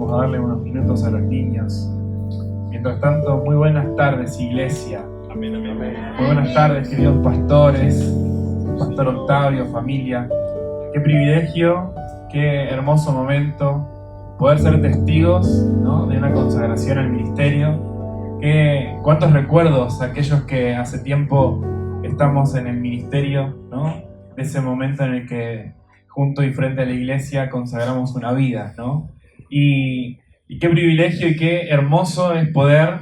Vamos a darle unos minutos a los niños. Mientras tanto, muy buenas tardes, iglesia. Amén, amén, amén. Muy buenas tardes, queridos pastores, Pastor Octavio, familia. Qué privilegio, qué hermoso momento poder ser testigos, ¿no?, de una consagración al ministerio. Cuántos recuerdos aquellos que hace tiempo estamos en el ministerio, ¿no?, de ese momento en el que junto y frente a la iglesia consagramos una vida, ¿no? Y qué privilegio y qué hermoso es poder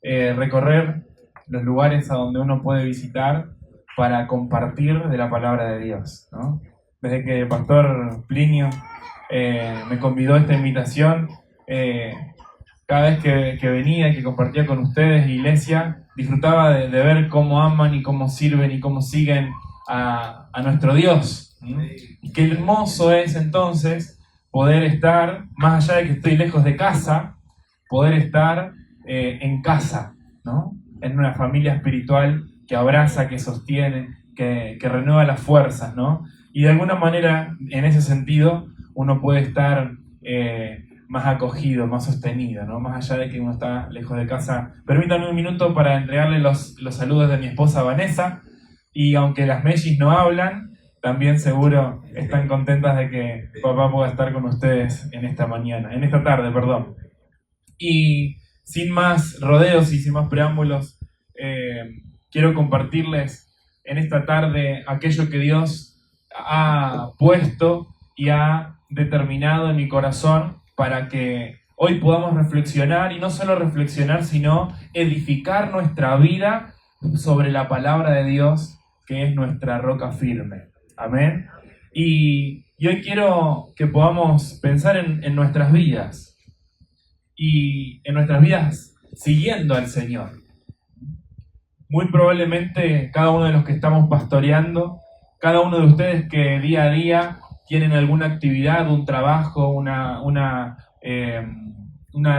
recorrer los lugares a donde uno puede visitar para compartir de la palabra de Dios, ¿no? Desde que el pastor Plinio me convidó a esta invitación, cada vez que venía y que compartía con ustedes, iglesia, disfrutaba de ver cómo aman y cómo sirven y cómo siguen a nuestro Dios. Y qué hermoso es entonces poder estar, más allá de que estoy lejos de casa, poder estar en casa, ¿no? En una familia espiritual que abraza, que sostiene, que renueva las fuerzas, ¿no? Y de alguna manera, en ese sentido, uno puede estar más acogido, más sostenido, ¿no? Más allá de que uno está lejos de casa. Permítanme un minuto para entregarle los saludos de mi esposa Vanessa, y aunque las mellis no hablan, también seguro están contentas de que papá pueda estar con ustedes en esta tarde, perdón. Y sin más rodeos y sin más preámbulos, quiero compartirles en esta tarde aquello que Dios ha puesto y ha determinado en mi corazón para que hoy podamos reflexionar, y no solo reflexionar, sino edificar nuestra vida sobre la palabra de Dios, que es nuestra roca firme. Amén. Y hoy quiero que podamos pensar en nuestras vidas, y en nuestras vidas siguiendo al Señor. Muy probablemente cada uno de los que estamos pastoreando, cada uno de ustedes que día a día tienen alguna actividad, un trabajo, una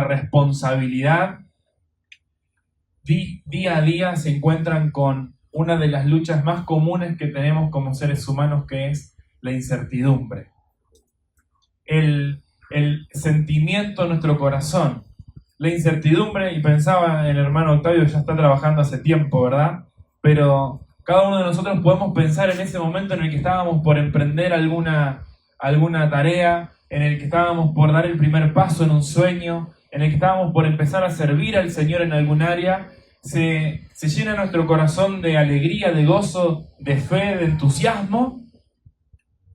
responsabilidad, día a día se encuentran con una de las luchas más comunes que tenemos como seres humanos, que es la incertidumbre. El sentimiento en nuestro corazón, la incertidumbre, y pensaba en el hermano Octavio, que ya está trabajando hace tiempo, ¿verdad? Pero cada uno de nosotros podemos pensar en ese momento en el que estábamos por emprender alguna tarea, en el que estábamos por dar el primer paso en un sueño, en el que estábamos por empezar a servir al Señor en algún área. Se llena nuestro corazón de alegría, de gozo, de fe, de entusiasmo,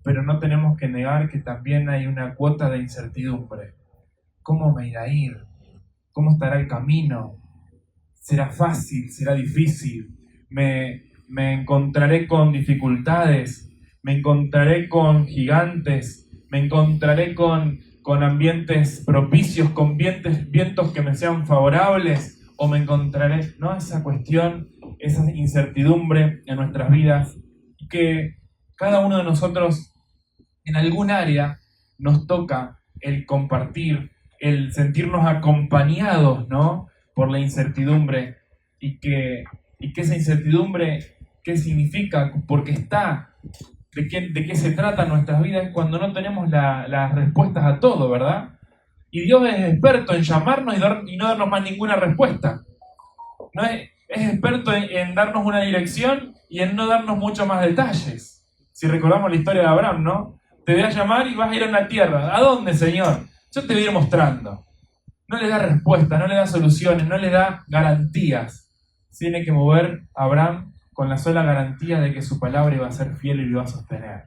pero no tenemos que negar que también hay una cuota de incertidumbre. ¿Cómo me irá a ir? ¿Cómo estará el camino? ¿Será fácil? ¿Será difícil? ¿Me encontraré con dificultades? ¿Me encontraré con gigantes? ¿Me encontraré con ambientes propicios, con vientos que me sean favorables? ¿O me encontraré, no, esa cuestión, esa incertidumbre en nuestras vidas? Y que cada uno de nosotros en algún área nos toca el compartir, el sentirnos acompañados, ¿no?, por la incertidumbre, y que esa incertidumbre, ¿qué significa? Porque está, ¿de qué se trata nuestras vidas? Cuando no tenemos las respuestas a todo, ¿verdad? Y Dios es experto en llamarnos y no darnos más ninguna respuesta. No es experto en darnos una dirección y en no darnos mucho más detalles. Si recordamos la historia de Abraham, ¿no? Te voy a llamar y vas a ir a una tierra. ¿A dónde, Señor? Yo te voy a ir mostrando. No le da respuesta, no le da soluciones, no le da garantías. Tiene que mover a Abraham con la sola garantía de que su palabra iba a ser fiel y lo iba a sostener.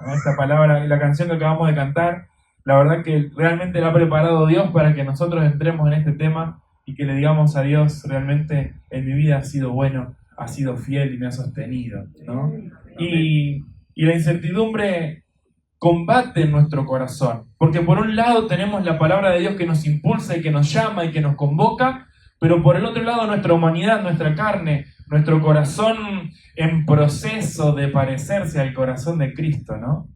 Esta palabra, la canción que acabamos de cantar, la verdad que realmente la ha preparado Dios para que nosotros entremos en este tema y que le digamos a Dios: realmente en mi vida ha sido bueno, ha sido fiel y me ha sostenido, ¿no? Y la incertidumbre combate en nuestro corazón, porque por un lado tenemos la palabra de Dios que nos impulsa y que nos llama y que nos convoca, pero por el otro lado nuestra humanidad, nuestra carne, nuestro corazón en proceso de parecerse al corazón de Cristo, ¿no?,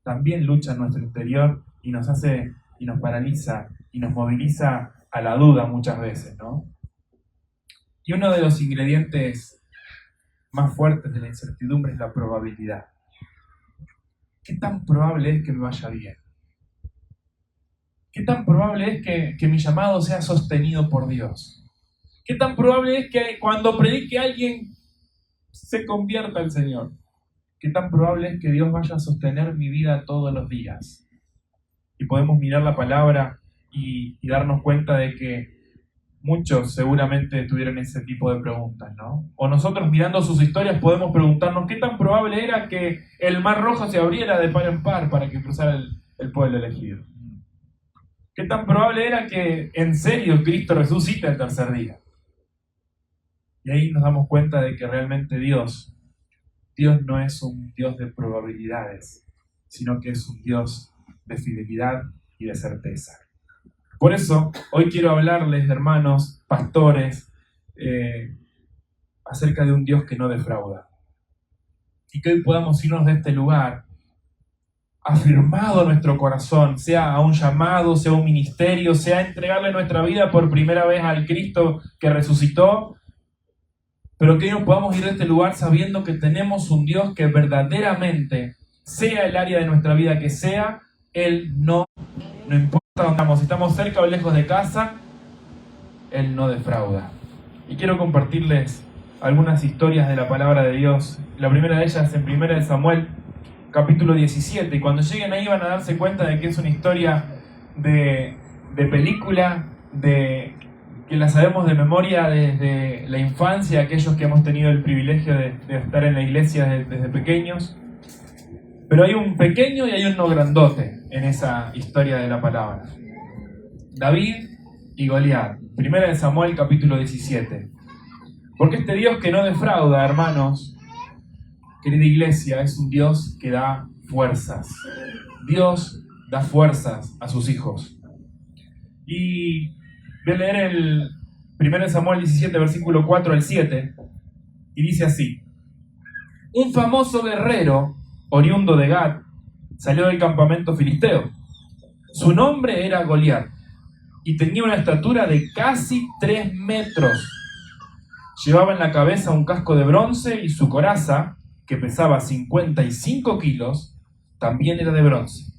también lucha en nuestro interior y nos hace, y nos paraliza y nos moviliza a la duda muchas veces, ¿no? Y uno de los ingredientes más fuertes de la incertidumbre es la probabilidad. ¿Qué tan probable es que me vaya bien? ¿Qué tan probable es que mi llamado sea sostenido por Dios? ¿Qué tan probable es que cuando predique alguien se convierta al Señor? ¿Qué tan probable es que Dios vaya a sostener mi vida todos los días? Y podemos mirar la palabra y darnos cuenta de que muchos seguramente tuvieron ese tipo de preguntas, ¿no? O nosotros mirando sus historias podemos preguntarnos qué tan probable era que el Mar Rojo se abriera de par en par para que cruzara el pueblo elegido. ¿Qué tan probable era que en serio Cristo resucite el tercer día? Y ahí nos damos cuenta de que realmente Dios no es un Dios de probabilidades, sino que es un Dios de fidelidad y de certeza. Por eso, hoy quiero hablarles, hermanos, pastores, acerca de un Dios que no defrauda. Y que hoy podamos irnos de este lugar afirmado nuestro corazón, sea a un llamado, sea a un ministerio, sea a entregarle nuestra vida por primera vez al Cristo que resucitó, pero que nos podamos ir de este lugar sabiendo que tenemos un Dios que verdaderamente, sea el área de nuestra vida que sea, Él no importa dónde estamos, si estamos cerca o lejos de casa, Él no defrauda. Y quiero compartirles algunas historias de la palabra de Dios. La primera de ellas en 1 Samuel, capítulo 17. Y cuando lleguen ahí van a darse cuenta de que es una historia de película, que la sabemos de memoria desde la infancia, aquellos que hemos tenido el privilegio de estar en la iglesia desde pequeños. Pero hay un pequeño y hay uno grandote en esa historia de la palabra. David y Goliat. 1 Samuel, capítulo 17. Porque este Dios que no defrauda, hermanos, querida iglesia, es un Dios que da fuerzas. Dios da fuerzas a sus hijos. Y voy a leer el 1 Samuel 17, versículo 4 al 7, y dice así: un famoso guerrero, oriundo de Gat, salió del campamento filisteo. Su nombre era Goliat, y tenía una estatura de casi 3 metros. Llevaba en la cabeza un casco de bronce y su coraza, que pesaba 55 kilos, también era de bronce,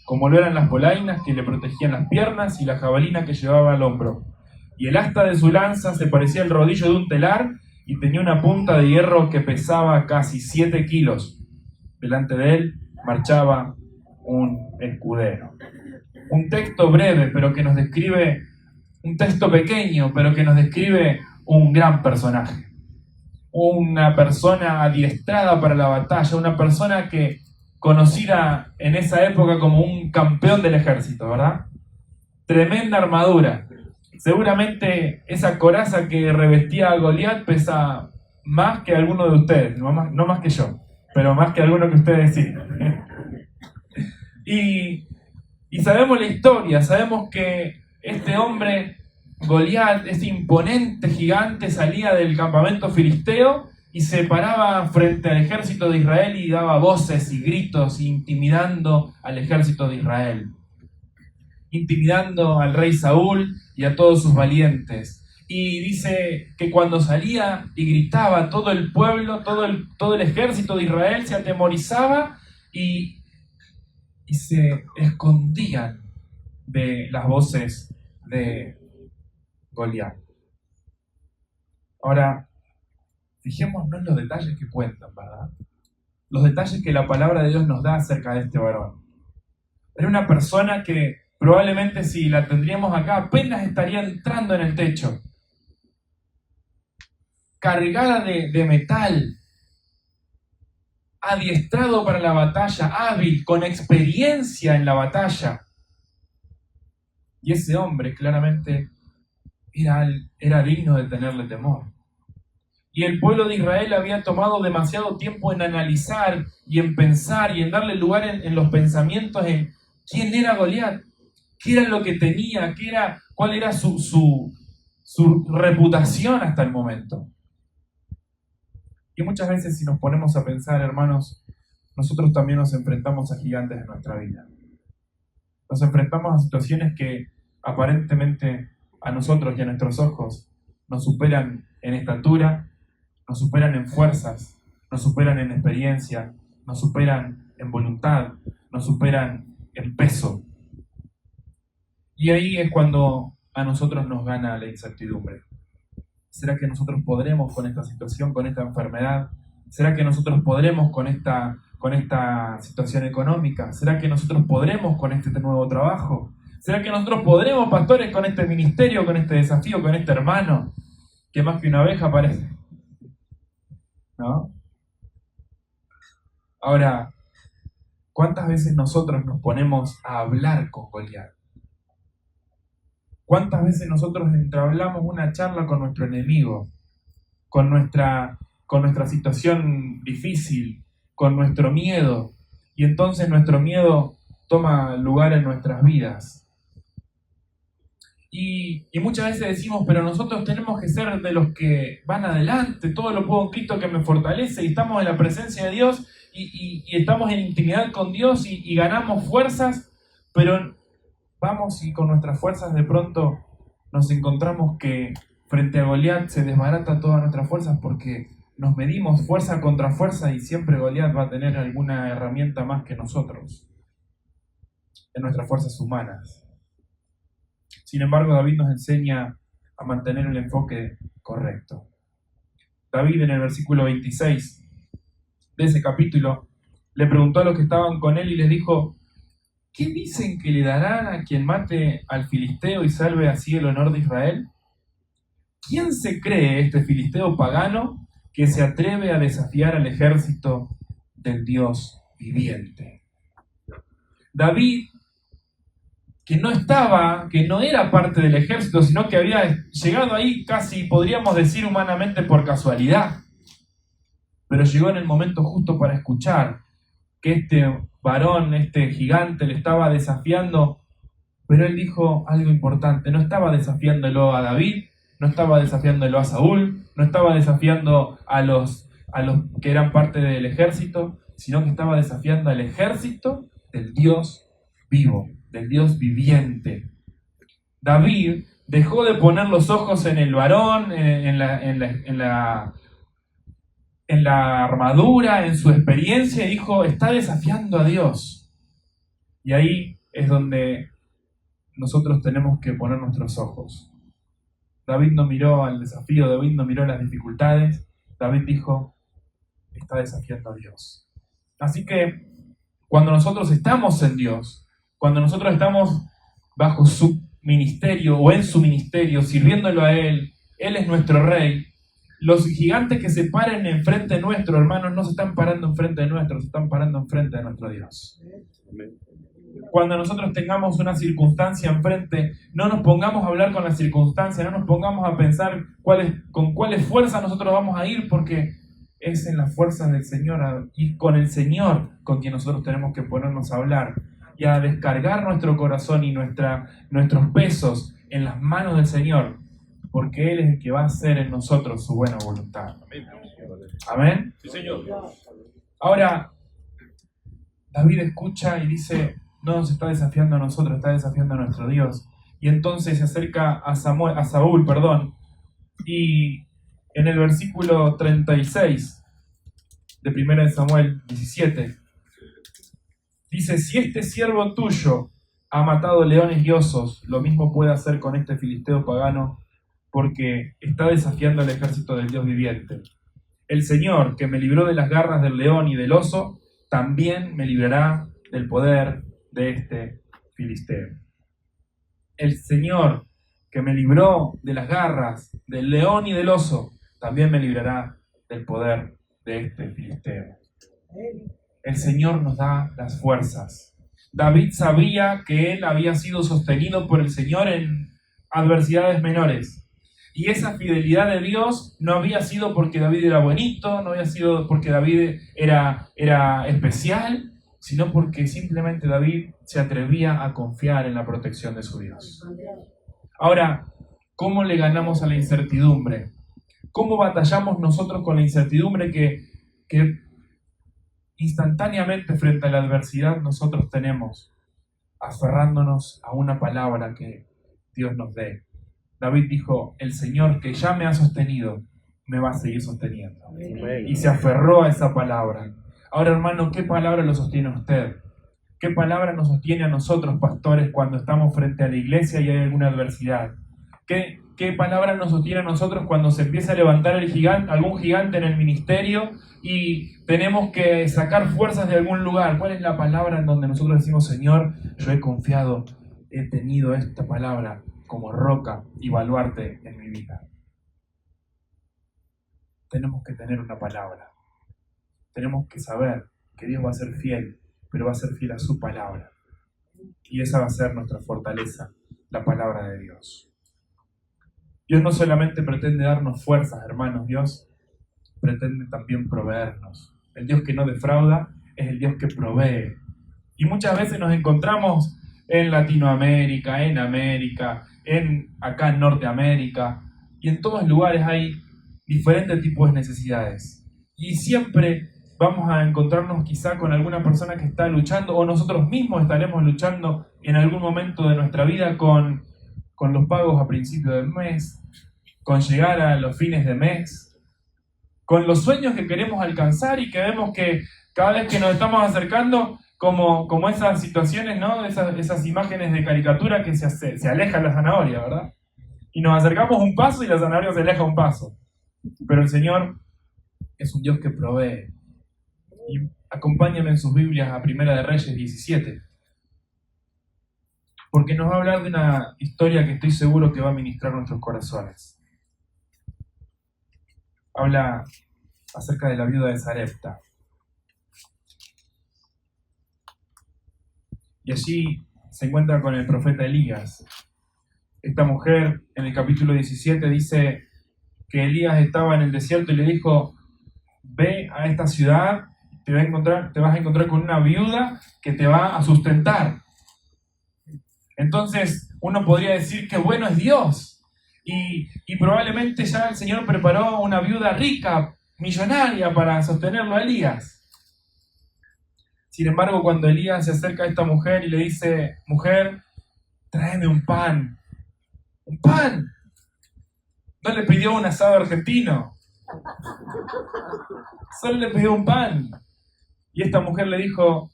como lo eran las polainas que le protegían las piernas y la jabalina que llevaba al hombro. Y el asta de su lanza se parecía al rodillo de un telar y tenía una punta de hierro que pesaba casi 7 kilos. Delante de él marchaba un escudero. Un texto breve, pero que nos describe, un texto pequeño, pero que nos describe un gran personaje. Una persona adiestrada para la batalla, una persona que conocida en esa época como un campeón del ejército, ¿verdad? Tremenda armadura. Seguramente esa coraza que revestía a Goliat pesa más que alguno de ustedes, no más que yo, pero más que alguno que ustedes sí. Y sabemos la historia, sabemos que este hombre, Goliat, ese imponente gigante, salía del campamento filisteo y se paraba frente al ejército de Israel y daba voces y gritos, intimidando al ejército de Israel, intimidando al rey Saúl y a todos sus valientes. Y dice que cuando salía y gritaba, todo el pueblo, todo el ejército de Israel se atemorizaba y se escondían de las voces de Goliat. Ahora, fijémonos en los detalles que cuentan, ¿verdad? Los detalles que la palabra de Dios nos da acerca de este varón. Era una persona que probablemente, si la tendríamos acá, apenas estaría entrando en el techo. Cargada de metal, adiestrado para la batalla, hábil, con experiencia en la batalla. Y ese hombre claramente era digno de tenerle temor. Y el pueblo de Israel había tomado demasiado tiempo en analizar y en pensar y en darle lugar en los pensamientos en quién era Goliat, qué era lo que tenía, cuál era su reputación hasta el momento. Y muchas veces, si nos ponemos a pensar, hermanos, nosotros también nos enfrentamos a gigantes en nuestra vida. Nos enfrentamos a situaciones que aparentemente a nosotros y a nuestros ojos nos superan en estatura, nos superan en fuerzas, nos superan en experiencia, nos superan en voluntad, nos superan en peso. Y ahí es cuando a nosotros nos gana la incertidumbre. ¿Será que nosotros podremos con esta situación, con esta enfermedad? ¿Será que nosotros podremos con esta situación económica? ¿Será que nosotros podremos con este nuevo trabajo? ¿Será que nosotros podremos, pastores, con este ministerio, con este desafío, con este hermano, que más que una abeja parece? ¿No? Ahora, ¿cuántas veces nosotros nos ponemos a hablar con Goliat? ¿Cuántas veces nosotros entablamos una charla con nuestro enemigo, con nuestra situación difícil, con nuestro miedo, y entonces nuestro miedo toma lugar en nuestras vidas? Y muchas veces decimos, pero nosotros tenemos que ser de los que van adelante, todo lo puedo en Cristo que me fortalece, y estamos en la presencia de Dios, y estamos en intimidad con Dios, y ganamos fuerzas, pero vamos y con nuestras fuerzas de pronto nos encontramos que frente a Goliat se desbarata todas nuestras fuerzas, porque nos medimos fuerza contra fuerza y siempre Goliat va a tener alguna herramienta más que nosotros en nuestras fuerzas humanas. Sin embargo, David nos enseña a mantener el enfoque correcto. David, en el versículo 26 de ese capítulo, le preguntó a los que estaban con él y les dijo: ¿qué dicen que le darán a quien mate al filisteo y salve así el honor de Israel? ¿Quién se cree este filisteo pagano que se atreve a desafiar al ejército del Dios viviente? David, que no era parte del ejército, sino que había llegado ahí casi, podríamos decir humanamente, por casualidad, pero llegó en el momento justo para escuchar que este varón, este gigante, le estaba desafiando, pero él dijo algo importante: no estaba desafiándolo a David, no estaba desafiándolo a Saúl, no estaba desafiando a los que eran parte del ejército, sino que estaba desafiando al ejército del Dios vivo, del Dios viviente. David dejó de poner los ojos en el varón, en la armadura, en su experiencia, y dijo: está desafiando a Dios. Y ahí es donde nosotros tenemos que poner nuestros ojos. David no miró al desafío, David no miró las dificultades, David dijo: está desafiando a Dios. Así que cuando nosotros estamos en Dios, cuando nosotros estamos bajo su ministerio o en su ministerio, sirviéndolo a Él, Él es nuestro Rey, los gigantes que se paren enfrente nuestro, hermanos, no se están parando enfrente de nuestro, se están parando enfrente de nuestro Dios. Cuando nosotros tengamos una circunstancia enfrente, no nos pongamos a hablar con la circunstancia, no nos pongamos a pensar con cuáles fuerzas nosotros vamos a ir, porque es en las fuerzas del Señor y con el Señor con quien nosotros tenemos que ponernos a hablar y a descargar nuestro corazón y nuestros pesos en las manos del Señor, porque Él es el que va a hacer en nosotros su buena voluntad. ¿Amén? Sí, Señor. Ahora, David escucha y dice: no nos está desafiando a nosotros, está desafiando a nuestro Dios. Y entonces se acerca a Saúl, y en el versículo 36 de 1 Samuel 17, dice: si este siervo tuyo ha matado leones y osos, lo mismo puede hacer con este filisteo pagano, porque está desafiando al ejército del Dios viviente. El Señor, que me libró de las garras del león y del oso, también me librará del poder de este filisteo. El Señor, que me libró de las garras del león y del oso, también me librará del poder de este filisteo. El Señor nos da las fuerzas. David sabía que él había sido sostenido por el Señor en adversidades menores. Y esa fidelidad de Dios no había sido porque David era bonito, no había sido porque David era especial, sino porque simplemente David se atrevía a confiar en la protección de su Dios. Ahora, ¿cómo le ganamos a la incertidumbre? ¿Cómo batallamos nosotros con la incertidumbre que instantáneamente frente a la adversidad nosotros tenemos, aferrándonos a una palabra que Dios nos dé? David dijo: el Señor que ya me ha sostenido, me va a seguir sosteniendo. Y se aferró a esa palabra. Ahora, hermano, ¿qué palabra lo sostiene usted? ¿Qué palabra nos sostiene a nosotros, pastores, cuando estamos frente a la iglesia y hay alguna adversidad? ¿Qué palabra nos sostiene a nosotros cuando se empieza a levantar algún gigante en el ministerio y tenemos que sacar fuerzas de algún lugar? ¿Cuál es la palabra en donde nosotros decimos, Señor, yo he confiado, he tenido esta palabra como roca y baluarte en mi vida? Tenemos que tener una palabra. Tenemos que saber que Dios va a ser fiel, pero va a ser fiel a su palabra. Y esa va a ser nuestra fortaleza, la palabra de Dios. Dios no solamente pretende darnos fuerzas, hermanos, Dios pretende también proveernos. El Dios que no defrauda es el Dios que provee. Y muchas veces nos encontramos en Latinoamérica, en América, acá en Norteamérica, y en todos lugares hay diferentes tipos de necesidades. Y siempre vamos a encontrarnos quizá con alguna persona que está luchando, o nosotros mismos estaremos luchando en algún momento de nuestra vida con los pagos a principio del mes, con llegar a los fines de mes, con los sueños que queremos alcanzar y que vemos que cada vez que nos estamos acercando, como esas situaciones, ¿no? Esas imágenes de caricatura que se aleja la zanahoria, ¿verdad? Y nos acercamos un paso y la zanahoria se aleja un paso. Pero el Señor es un Dios que provee. Y acompáñenme en sus Biblias a Primera de Reyes 17. Porque nos va a hablar de una historia que estoy seguro que va a ministrar nuestros corazones. Habla acerca de la viuda de Sarepta. Y allí se encuentra con el profeta Elías. Esta mujer, en el capítulo 17, dice que Elías estaba en el desierto y le dijo: ve a esta ciudad, te vas a encontrar con una viuda que te va a sustentar. Entonces uno podría decir que bueno es Dios, y probablemente ya el Señor preparó una viuda rica, millonaria, para sostenerlo a Elías. Sin embargo, cuando Elías se acerca a esta mujer y le dice: mujer, tráeme un pan. ¡Un pan! No le pidió un asado argentino, solo le pidió un pan. Y esta mujer le dijo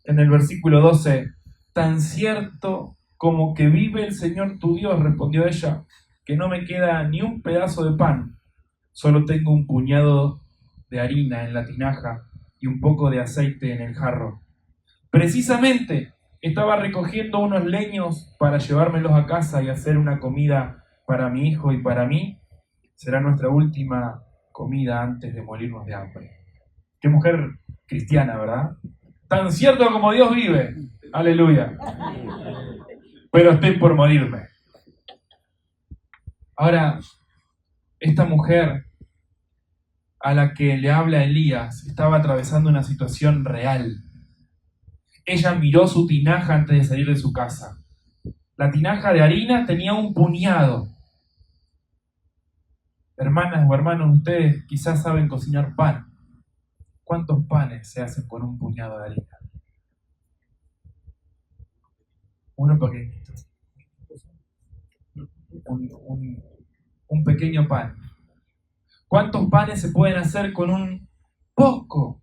en el versículo 12: tan cierto como que vive el Señor tu Dios, respondió ella, que no me queda ni un pedazo de pan, solo tengo un puñado de harina en la tinaja y un poco de aceite en el jarro. Precisamente estaba recogiendo unos leños para llevármelos a casa y hacer una comida para mi hijo y para mí. Será nuestra última comida antes de morirnos de hambre. Qué mujer cristiana, ¿verdad? Tan cierto como Dios vive. Aleluya. Pero estoy por morirme. Ahora, esta mujer a la que le habla Elías estaba atravesando una situación real. Ella miró su tinaja antes de salir de su casa. La tinaja de harina tenía un puñado. Hermanas o hermanos, ustedes quizás saben cocinar pan. ¿Cuántos panes se hacen con un puñado de harina? Uno pequeñito. Un pequeño pan. ¿Cuántos panes se pueden hacer con un poco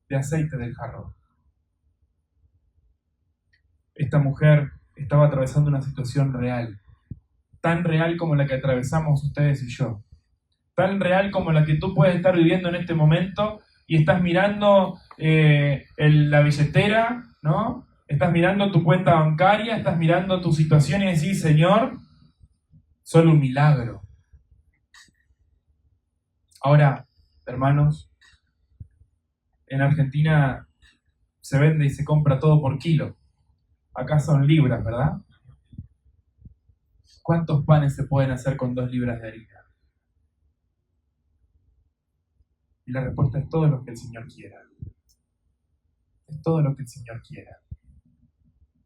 de aceite del jarro? Esta mujer estaba atravesando una situación real, tan real como la que atravesamos ustedes y yo, tan real como la que tú puedes estar viviendo en este momento y estás mirando la billetera, ¿no? Estás mirando tu cuenta bancaria, estás mirando tu situación y decís: Señor, solo un milagro. Ahora, hermanos, en Argentina se vende y se compra todo por kilo. Acá son libras, ¿verdad? ¿Cuántos panes se pueden hacer con 2 libras de harina? Y la respuesta es todo lo que el Señor quiera. Es todo lo que el Señor quiera.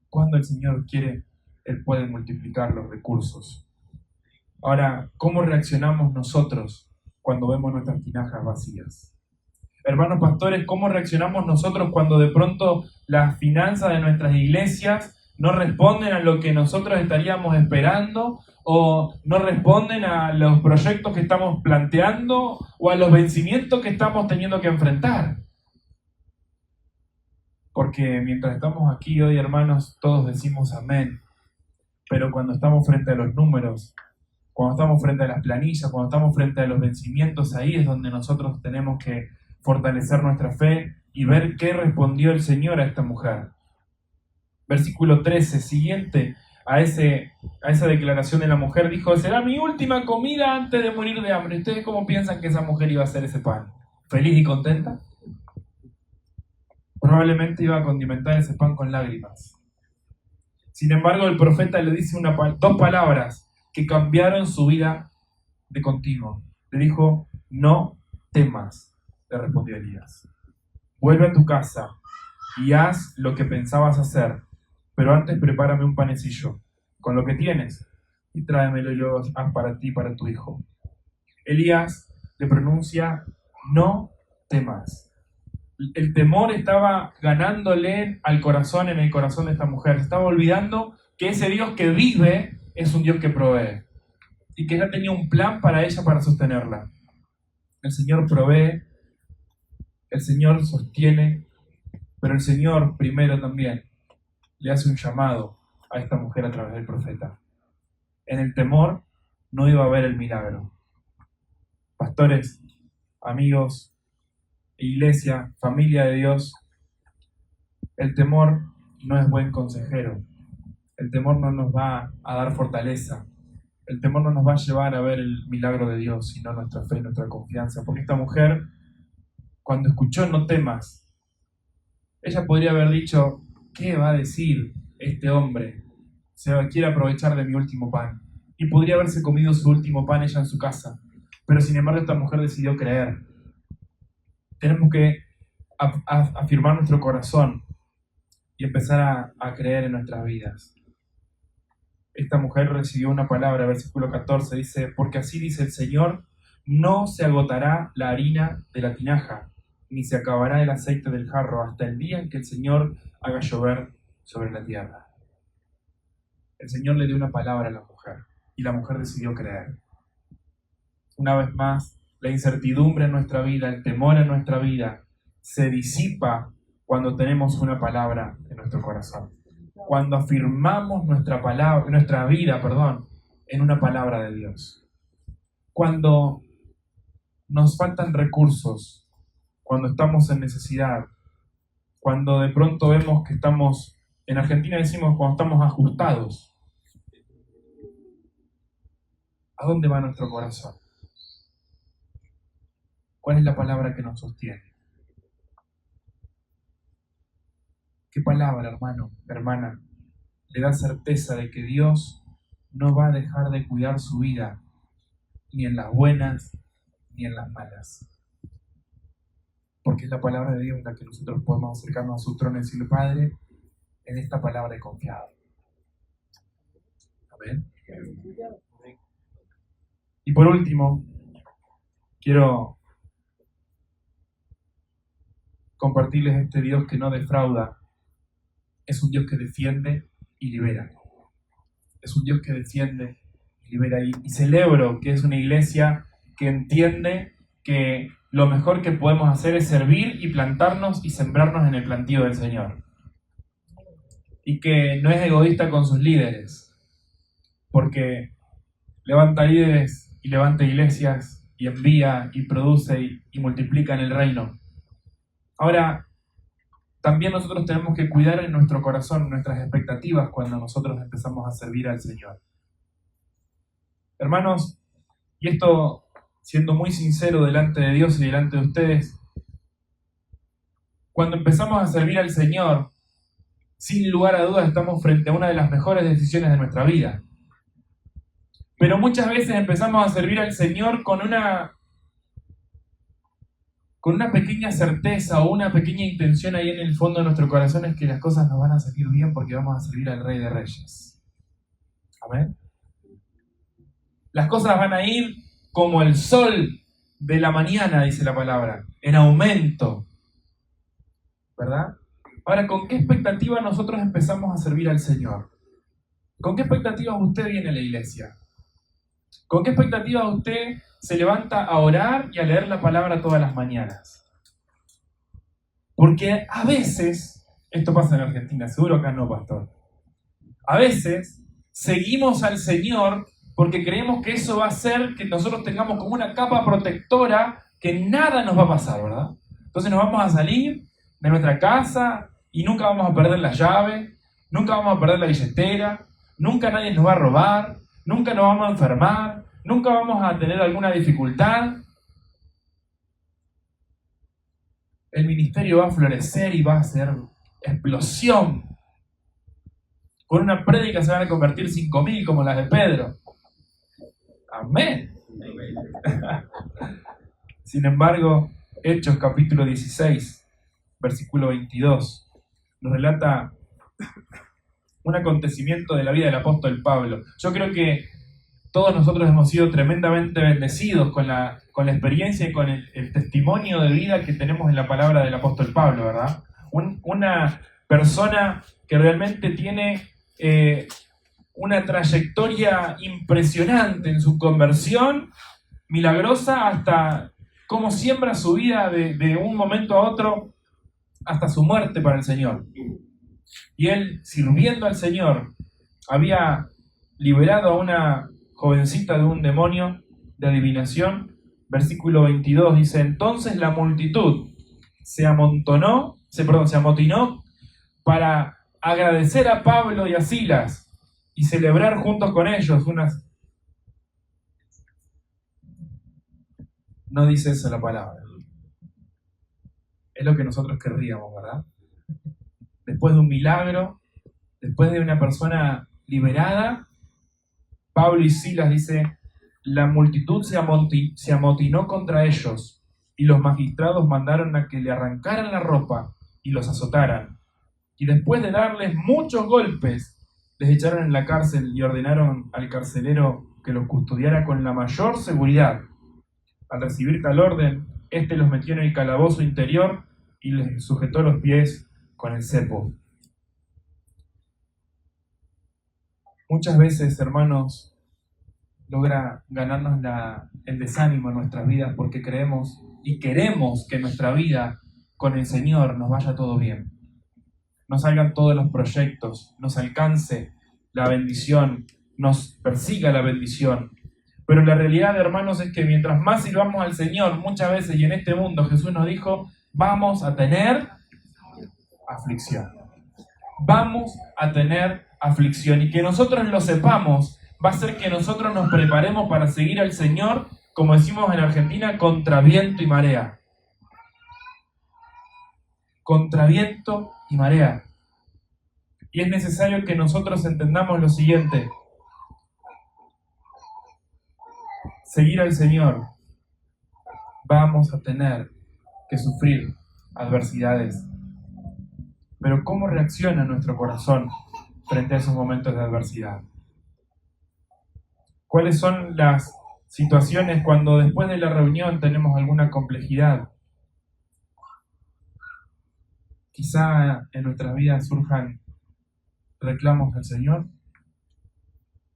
Cuando el Señor quiere, Él puede multiplicar los recursos. Ahora, ¿cómo reaccionamos nosotros cuando vemos nuestras tinajas vacías? Hermanos pastores, ¿cómo reaccionamos nosotros cuando de pronto las finanzas de nuestras iglesias no responden a lo que nosotros estaríamos esperando, o no responden a los proyectos que estamos planteando o a los vencimientos que estamos teniendo que enfrentar? ¿Por Porque mientras estamos aquí hoy, hermanos, todos decimos amén. Pero cuando estamos frente a los números, cuando estamos frente a las planillas, cuando estamos frente a los vencimientos, ahí es donde nosotros tenemos que fortalecer nuestra fe y ver qué respondió el Señor a esta mujer. Versículo 13, siguiente a esa declaración de la mujer, dijo: será mi última comida antes de morir de hambre. ¿Ustedes cómo piensan que esa mujer iba a hacer ese pan? ¿Feliz y contenta? Probablemente iba a condimentar ese pan con lágrimas. Sin embargo, el profeta le dice dos palabras que cambiaron su vida de continuo. Le dijo: no temas, le respondió Elías. Vuelve a tu casa y haz lo que pensabas hacer, pero antes prepárame un panecillo con lo que tienes y tráemelo y lo haz para ti y para tu hijo. Elías le pronuncia: no temas. El temor estaba ganándole al corazón, en el corazón de esta mujer. Se estaba olvidando que ese Dios que vive es un Dios que provee y que ya tenía un plan para ella para sostenerla. El Señor provee, el Señor sostiene, pero el Señor primero también le hace un llamado a esta mujer a través del profeta. En el temor no iba a haber el milagro. Pastores, amigos, iglesia, familia de Dios, el temor no es buen consejero. El temor no nos va a dar fortaleza. El temor no nos va a llevar a ver el milagro de Dios, sino nuestra fe, nuestra confianza. Porque esta mujer, cuando escuchó no temas, ella podría haber dicho: ¿qué va a decir este hombre? Se quiere aprovechar de mi último pan. Y podría haberse comido su último pan ella en su casa. Pero sin embargo esta mujer decidió creer. Tenemos que afirmar nuestro corazón y empezar a creer en nuestras vidas. Esta mujer recibió una palabra, versículo 14, dice: porque así dice el Señor, no se agotará la harina de la tinaja, ni se acabará el aceite del jarro, hasta el día en que el Señor haga llover sobre la tierra. El Señor le dio una palabra a la mujer, y la mujer decidió creer. Una vez más, la incertidumbre en nuestra vida, el temor en nuestra vida, se disipa cuando tenemos una palabra en nuestro corazón. Cuando afirmamos nuestra vida, en una palabra de Dios. Cuando nos faltan recursos, cuando estamos en necesidad, cuando de pronto vemos que estamos, en Argentina decimos cuando estamos ajustados. ¿A dónde va nuestro corazón? ¿Cuál es la palabra que nos sostiene? ¿Qué palabra, hermano, hermana, le da certeza de que Dios no va a dejar de cuidar su vida, ni en las buenas, ni en las malas? Porque es la palabra de Dios en la que nosotros podemos acercarnos a su trono y decirle: Padre, en esta palabra he confiado. Amén. Y por último, quiero compartirles este Dios que no defrauda. Es un Dios que defiende y libera. Es un Dios que defiende y libera. Y celebro que es una iglesia que entiende que lo mejor que podemos hacer es servir y plantarnos y sembrarnos en el plantío del Señor. Y que no es egoísta con sus líderes, porque levanta líderes y levanta iglesias y envía y produce y multiplica en el reino. Ahora, también nosotros tenemos que cuidar en nuestro corazón nuestras expectativas cuando nosotros empezamos a servir al Señor. Hermanos, y esto siendo muy sincero delante de Dios y delante de ustedes, cuando empezamos a servir al Señor, sin lugar a dudas estamos frente a una de las mejores decisiones de nuestra vida. Pero muchas veces empezamos a servir al Señor con una pequeña certeza o una pequeña intención ahí en el fondo de nuestro corazón, es que las cosas nos van a salir bien porque vamos a servir al Rey de Reyes. Amén. Las cosas van a ir como el sol de la mañana, dice la palabra, en aumento. ¿Verdad? Ahora, ¿con qué expectativa nosotros empezamos a servir al Señor? ¿Con qué expectativas usted viene a la iglesia? ¿Con qué expectativas usted se levanta a orar y a leer la palabra todas las mañanas? Porque a veces Esto pasa en Argentina, seguro acá no, pastor. A veces seguimos al Señor porque creemos que eso va a hacer que nosotros tengamos como una capa protectora que nada nos va a pasar, ¿verdad? Entonces nos vamos a salir de nuestra casa y nunca vamos a perder la llave, nunca vamos a perder la billetera, nunca nadie nos va a robar, nunca nos vamos a enfermar, nunca vamos a tener alguna dificultad. El ministerio va a florecer y va a ser explosión. Con una prédica se van a convertir 5.000 como las de Pedro. Amén. Sin embargo, Hechos capítulo 16, versículo 22, nos relata un acontecimiento de la vida del apóstol Pablo. Yo creo que todos nosotros hemos sido tremendamente bendecidos con la experiencia y con el testimonio de vida que tenemos en la palabra del apóstol Pablo, ¿verdad? Una persona que realmente tiene una trayectoria impresionante en su conversión, milagrosa, hasta cómo siembra su vida de un momento a otro hasta su muerte para el Señor. Y él, sirviendo al Señor, había liberado a una jovencita de un demonio de adivinación. Versículo 22 dice: entonces la multitud se amotinó para agradecer a Pablo y a Silas y celebrar juntos con ellos unas... No dice eso la palabra. Es lo que nosotros querríamos, ¿verdad? Después de un milagro, después de una persona liberada, Pablo y Silas dice: la multitud se amotinó contra ellos y los magistrados mandaron a que le arrancaran la ropa y los azotaran. Y después de darles muchos golpes, les echaron en la cárcel y ordenaron al carcelero que los custodiara con la mayor seguridad. Al recibir tal orden, éste los metió en el calabozo interior y les sujetó los pies con el cepo. Muchas veces, hermanos, logra ganarnos el desánimo en nuestras vidas porque creemos y queremos que en nuestra vida con el Señor nos vaya todo bien. Nos salgan todos los proyectos, nos alcance la bendición, nos persiga la bendición. Pero la realidad, hermanos, es que mientras más sirvamos al Señor, muchas veces, y en este mundo Jesús nos dijo, vamos a tener aflicción. Vamos a tener aflicción. Y que nosotros lo sepamos va a hacer que nosotros nos preparemos para seguir al Señor, como decimos en Argentina, contra viento y marea. Contra viento y marea. Y es necesario que nosotros entendamos lo siguiente: seguir al Señor, vamos a tener que sufrir adversidades. Pero ¿cómo reacciona nuestro corazón frente a esos momentos de adversidad? ¿Cuáles son las situaciones cuando después de la reunión tenemos alguna complejidad? Quizá en nuestras vidas surjan reclamos al Señor.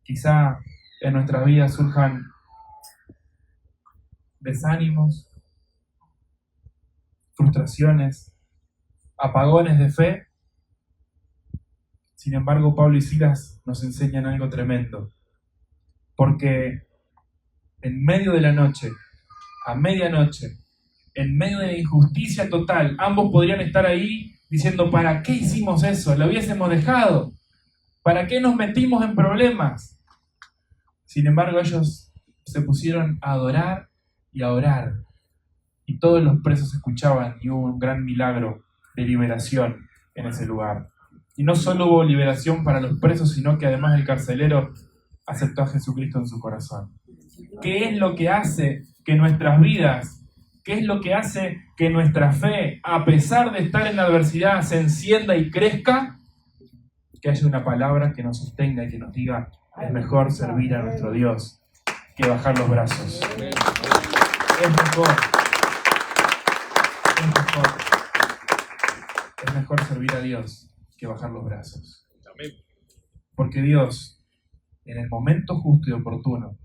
Quizá en nuestras vidas surjan desánimos, frustraciones, apagones de fe. Sin embargo, Pablo y Silas nos enseñan algo tremendo. Porque en medio de la noche, a medianoche, en medio de la injusticia total, ambos podrían estar ahí diciendo, ¿para qué hicimos eso? ¿Lo hubiésemos dejado? ¿Para qué nos metimos en problemas? Sin embargo, ellos se pusieron a adorar y a orar. Y todos los presos escuchaban y hubo un gran milagro de liberación en ese lugar. Y no solo hubo liberación para los presos, sino que además el carcelero aceptó a Jesucristo en su corazón. ¿Qué es lo que hace que nuestras vidas, qué es lo que hace que nuestra fe, a pesar de estar en la adversidad, se encienda y crezca? Que haya una palabra que nos sostenga y que nos diga, es mejor servir a nuestro Dios que bajar los brazos. Es mejor servir a Dios que bajar los brazos. Porque Dios, en el momento justo y oportuno,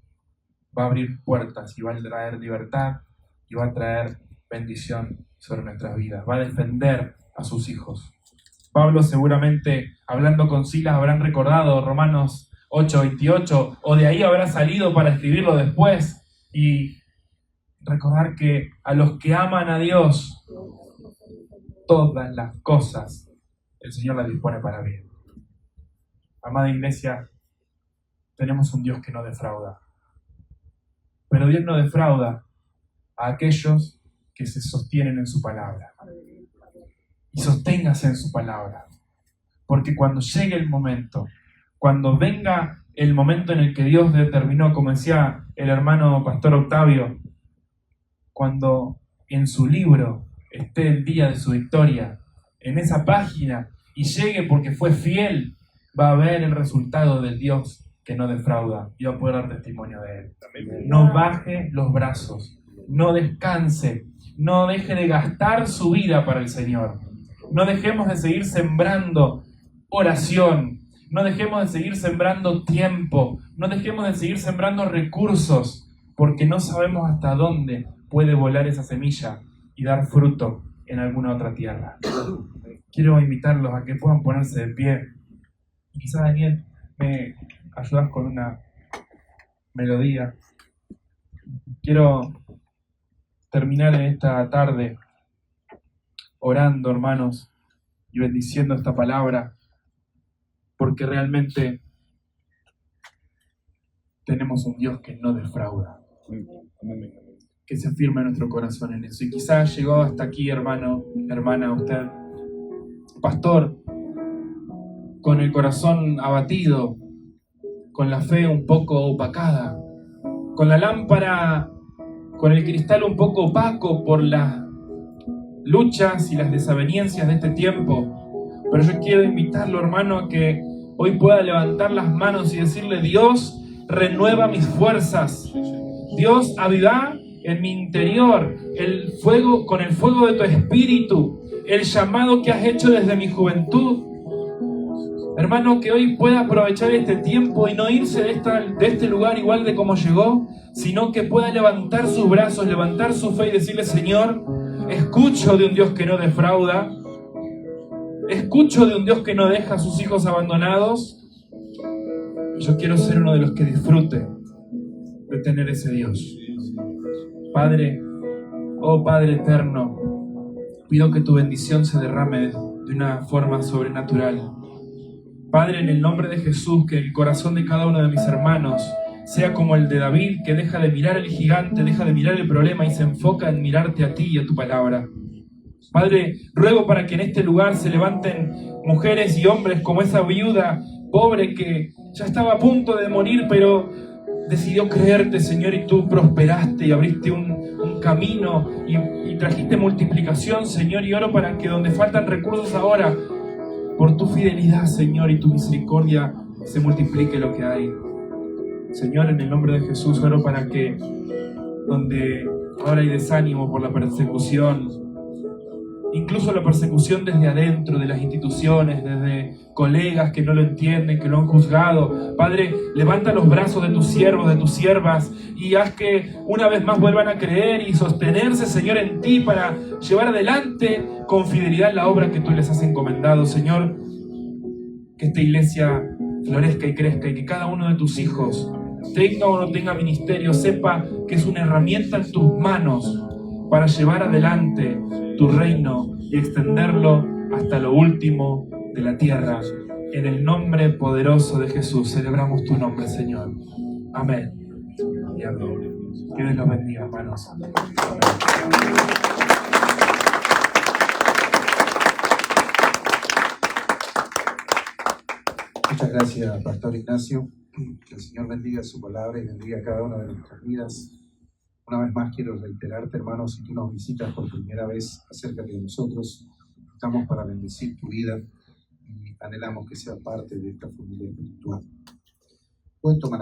va a abrir puertas y va a traer libertad y va a traer bendición sobre nuestras vidas. Va a defender a sus hijos. Pablo seguramente, hablando con Silas, habrán recordado Romanos 8:28, o de ahí habrá salido para escribirlo después, y recordar que a los que aman a Dios, todas las cosas el Señor las dispone para bien. Amada iglesia, tenemos un Dios que no defrauda. Pero Dios no defrauda a aquellos que se sostienen en su palabra. Y sosténgase en su palabra. Porque cuando llegue el momento, cuando venga el momento en el que Dios determinó, como decía el hermano pastor Octavio, cuando en su libro esté el día de su victoria, en esa página, y llegue porque fue fiel, va a ver el resultado del Dios que no defrauda y va a poder dar testimonio de él. No baje los brazos, no descanse, no deje de gastar su vida para el Señor. No dejemos de seguir sembrando oración, no dejemos de seguir sembrando tiempo, no dejemos de seguir sembrando recursos, porque no sabemos hasta dónde puede volar esa semilla y dar fruto en alguna otra tierra. Quiero invitarlos a que puedan ponerse de pie. Y quizás, Daniel, me ayudas con una melodía. Quiero terminar en esta tarde orando, hermanos, y bendiciendo esta palabra, porque realmente tenemos un Dios que no defrauda. Que se afirme nuestro corazón en eso. Y quizás llegó hasta aquí, hermano, hermana, usted, pastor, con el corazón abatido, con la fe un poco opacada, con la lámpara, con el cristal un poco opaco por las luchas y las desavenencias de este tiempo. Pero yo quiero invitarlo, hermano, a que hoy pueda levantar las manos y decirle: Dios, renueva mis fuerzas. Dios, aviva en mi interior el fuego, con el fuego de tu espíritu, el llamado que has hecho desde mi juventud. Hermano, que hoy pueda aprovechar este tiempo y no irse de este lugar igual de como llegó, sino que pueda levantar sus brazos, levantar su fe y decirle: Señor, escucho de un Dios que no defrauda, escucho de un Dios que no deja a sus hijos abandonados, y yo quiero ser uno de los que disfrute de tener ese Dios. Padre, oh Padre eterno, pido que tu bendición se derrame de una forma sobrenatural. Padre, en el nombre de Jesús, que el corazón de cada uno de mis hermanos sea como el de David, que deja de mirar al gigante, deja de mirar el problema y se enfoca en mirarte a ti y a tu palabra. Padre, ruego para que en este lugar se levanten mujeres y hombres como esa viuda pobre que ya estaba a punto de morir, pero decidió creerte, Señor, y tú prosperaste y abriste un camino y trajiste multiplicación, Señor, y oro para que donde faltan recursos ahora, por tu fidelidad, Señor, y tu misericordia, se multiplique lo que hay. Señor, en el nombre de Jesús, oro para que donde ahora hay desánimo por la persecución, incluso la persecución desde adentro de las instituciones, desde colegas que no lo entienden, que lo han juzgado, Padre, levanta los brazos de tus siervos, de tus siervas, y haz que una vez más vuelvan a creer y sostenerse, Señor, en ti para llevar adelante con fidelidad la obra que tú les has encomendado. Señor, que esta iglesia florezca y crezca, y que cada uno de tus hijos, tenga o no tenga ministerio, sepa que es una herramienta en tus manos para llevar adelante tu reino y extenderlo hasta lo último de la tierra. En el nombre poderoso de Jesús celebramos tu nombre, Señor. Amén y amén. Que Dios los bendiga, hermanos. Muchas gracias, Pastor Ignacio. Que el Señor bendiga su palabra y bendiga a cada una de nuestras vidas. Una vez más quiero reiterarte, hermano, si tú nos visitas por primera vez, acércate de nosotros. Estamos para bendecir tu vida y anhelamos que sea parte de esta familia espiritual. Pueden tomar